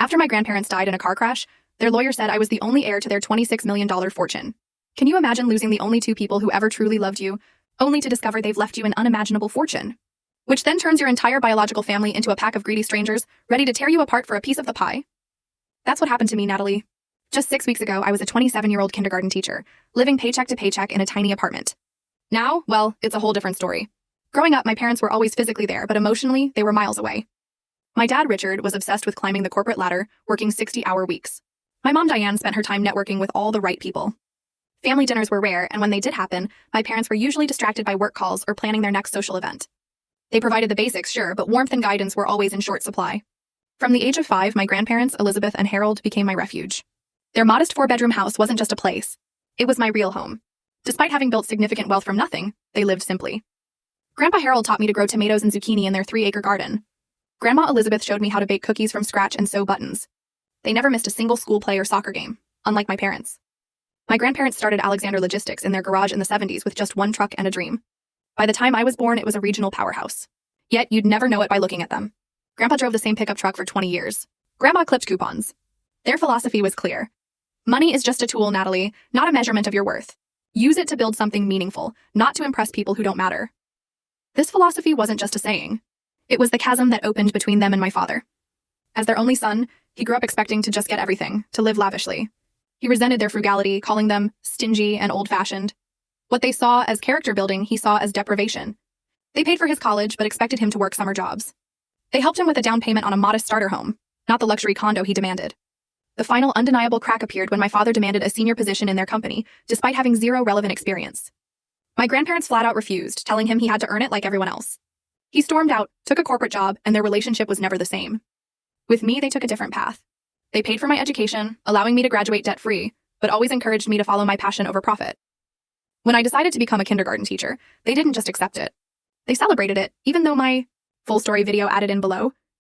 After my grandparents died in a car crash, their lawyer said I was the only heir to their $26 million fortune. Can you imagine losing the only two people who ever truly loved you, only to discover they've left you an unimaginable fortune? Which then turns your entire biological family into a pack of greedy strangers, ready to tear you apart for a piece of the pie. That's what happened to me, Natalie. Just 6 weeks ago, I was a 27-year-old kindergarten teacher, living paycheck to paycheck in a tiny apartment. Now, well, it's a whole different story. Growing up, my parents were always physically there, but emotionally, they were miles away. My dad, Richard, was obsessed with climbing the corporate ladder, working 60-hour weeks. My mom, Diane, spent her time networking with all the right people. Family dinners were rare, and when they did happen, my parents were usually distracted by work calls or planning their next social event. They provided the basics, sure, but warmth and guidance were always in short supply. From the age of 5, my grandparents, Elizabeth and Harold, became my refuge. Their modest 4-bedroom house wasn't just a place. It was my real home. Despite having built significant wealth from nothing, they lived simply. Grandpa Harold taught me to grow tomatoes and zucchini in their 3-acre garden. Grandma Elizabeth showed me how to bake cookies from scratch and sew buttons. They never missed a single school play or soccer game, unlike my parents. My grandparents started Alexander Logistics in their garage in the 70s with just one truck and a dream. By the time I was born, it was a regional powerhouse. Yet, you'd never know it by looking at them. Grandpa drove the same pickup truck for 20 years. Grandma clipped coupons. Their philosophy was clear. Money is just a tool, Natalie, not a measurement of your worth. Use it to build something meaningful, not to impress people who don't matter. This philosophy wasn't just a saying. It was the chasm that opened between them and my father. As their only son, he grew up expecting to just get everything, to live lavishly. He resented their frugality, calling them stingy and old-fashioned. What they saw as character building, he saw as deprivation. They paid for his college, but expected him to work summer jobs. They helped him with a down payment on a modest starter home, not the luxury condo he demanded. The final undeniable crack appeared when my father demanded a senior position in their company, despite having zero relevant experience. My grandparents flat out refused, telling him he had to earn it like everyone else. He stormed out, took a corporate job, and their relationship was never the same. With me, they took a different path. They paid for my education, allowing me to graduate debt-free, but always encouraged me to follow my passion over profit. When I decided to become a kindergarten teacher, they didn't just accept it. They celebrated it, even though my full story video added in below